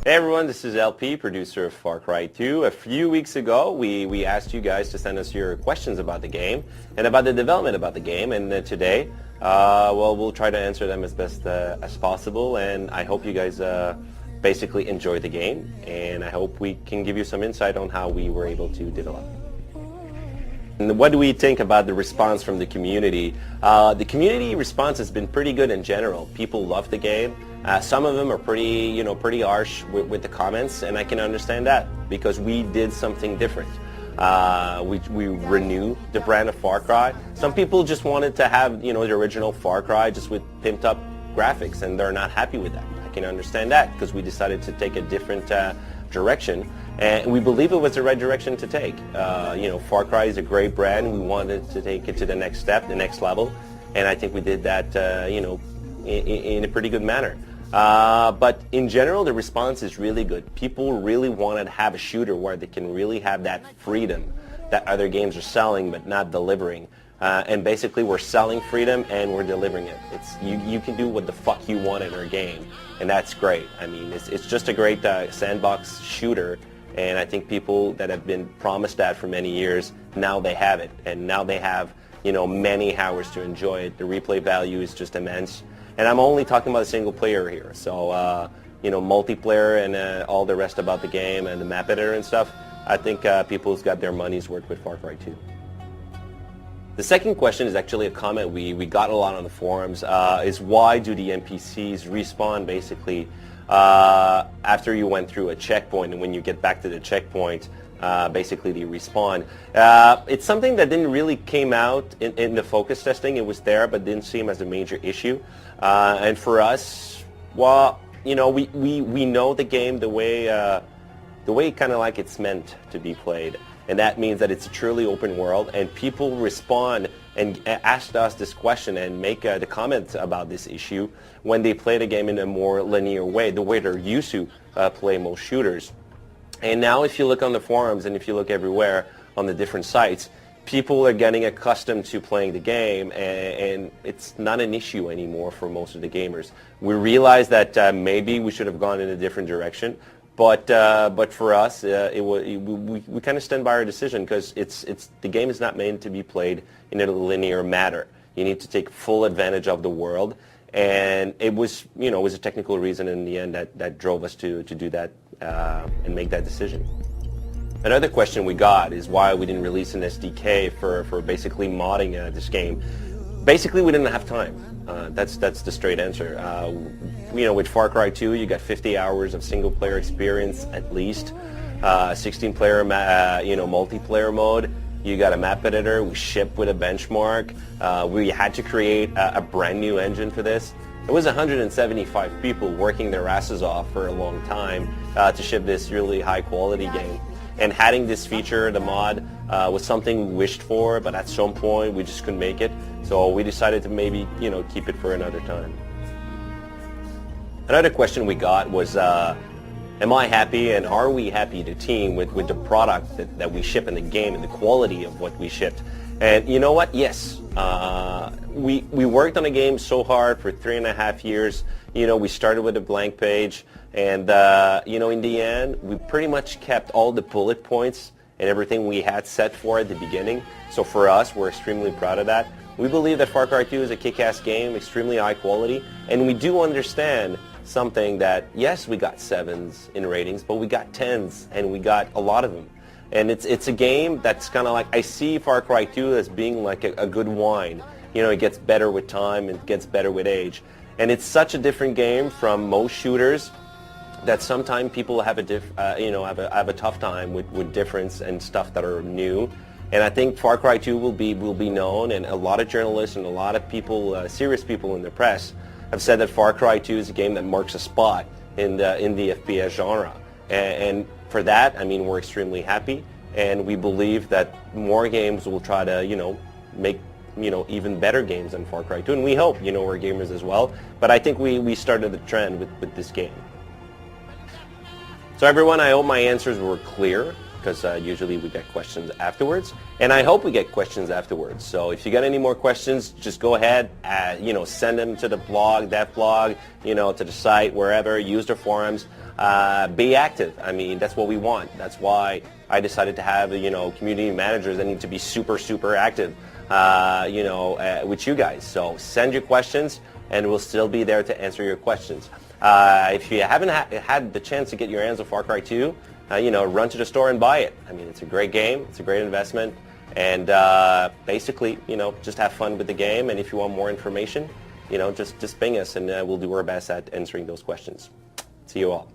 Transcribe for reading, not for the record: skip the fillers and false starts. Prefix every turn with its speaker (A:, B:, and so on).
A: Hey everyone, this is LP, producer of Far Cry 2. A few weeks ago, we asked you guys to send us your questions about the game and about the development about the game. And today, well, we'll try to answer them as best as possible. And I hope you guys basically enjoy the game. And I hope we can give you some insight on how we were able to develop. And what do we think about the response from the community? The community response has been pretty good in general. People love the game. Some of them are pretty harsh with the comments, and I can understand that because we did something different. We renewed the brand of Far Cry. Some people just wanted to have, the original Far Cry just with pimped up graphics, and they're not happy with that. I can understand that because we decided to take a different direction, and we believe it was the right direction to take. Far Cry is a great brand. We wanted to take it to the next step, the next level, and I think we did that, in a pretty good manner. But in general, the response is really good. People really want to have a shooter where they can really have that freedom that other games are selling but not delivering. And basically, we're selling freedom and we're delivering it. You can do what the fuck you want in our game, and that's great. I mean, it's just a great sandbox shooter, and I think people that have been promised that for many years, now they have it, and now they have many hours to enjoy it. The replay value is just immense. And I'm only talking about a single player here. So, multiplayer and all the rest about the game and the map editor and stuff, I think people's got their money's worth with Far Cry 2. The second question is actually a comment we got a lot on the forums, is why do the NPCs respawn basically after you went through a checkpoint, and when you get back to the checkpoint, basically they respawn. It's something that didn't really came out in the focus testing. It was there, but didn't seem as a major issue. And for us, well, we know the game the way kind of like it's meant to be played, and that means that it's a truly open world. And people respond and asked us this question and make the comments about this issue when they play the game in a more linear way, the way they're used to play most shooters. And now if you look on the forums and if you look everywhere on the different sites, people are getting accustomed to playing the game, and it's not an issue anymore for most of the gamers. We realize that maybe we should have gone in a different direction, but for us, we kind of stand by our decision because the game is not meant to be played in a linear manner. You need to take full advantage of the world, and it was a technical reason in the end that drove us to do that and make that decision. Another question we got is why we didn't release an SDK for basically modding this game. Basically, we didn't have time. That's the straight answer. With Far Cry 2, you got 50 hours of single-player experience at least, 16-player multiplayer mode. You got a map editor. We shipped with a benchmark. We had to create a brand new engine for this. It was 175 people working their asses off for a long time to ship this really high-quality game. And adding this feature, the mod, was something we wished for, but at some point we just couldn't make it. So we decided to maybe, keep it for another time. Another question we got was, am I happy and are we happy, the team, with the product that we ship in the game and the quality of what we shipped? And you know what? Yes. We worked on a game so hard for 3.5 years. We started with a blank page, and in the end, we pretty much kept all the bullet points and everything we had set for at the beginning. So for us, we're extremely proud of that. We believe that Far Cry 2 is a kick-ass game, extremely high quality, and we do understand something that, yes, we got 7s in ratings, but we got 10s, and we got a lot of them. And it's a game that's kind of like, I see Far Cry 2 as being like a good wine. It gets better with time, it gets better with age. And it's such a different game from most shooters that sometimes people have a tough time with difference and stuff that are new. And I think Far Cry 2 will be known, and a lot of journalists and a lot of people, serious people in the press, have said that Far Cry 2 is a game that marks a spot in the FPS genre. And for that, I mean, we're extremely happy, and we believe that more games will try to, make, even better games than Far Cry 2, and we hope, we're gamers as well. But I think we started the trend with this game. So everyone, I hope my answers were clear, because usually we get questions afterwards, and I hope we get questions afterwards. So if you got any more questions, just go ahead, send them to the blog, that blog, to the site, wherever. Use the forums. Be active. I mean, that's what we want. That's why I decided to have, community managers that need to be super, super active, with you guys. So send your questions, and we'll still be there to answer your questions. If you haven't had the chance to get your hands on Far Cry 2, run to the store and buy it. I mean, it's a great game. It's a great investment. And basically, just have fun with the game. And if you want more information, just ping us, and we'll do our best at answering those questions. See you all.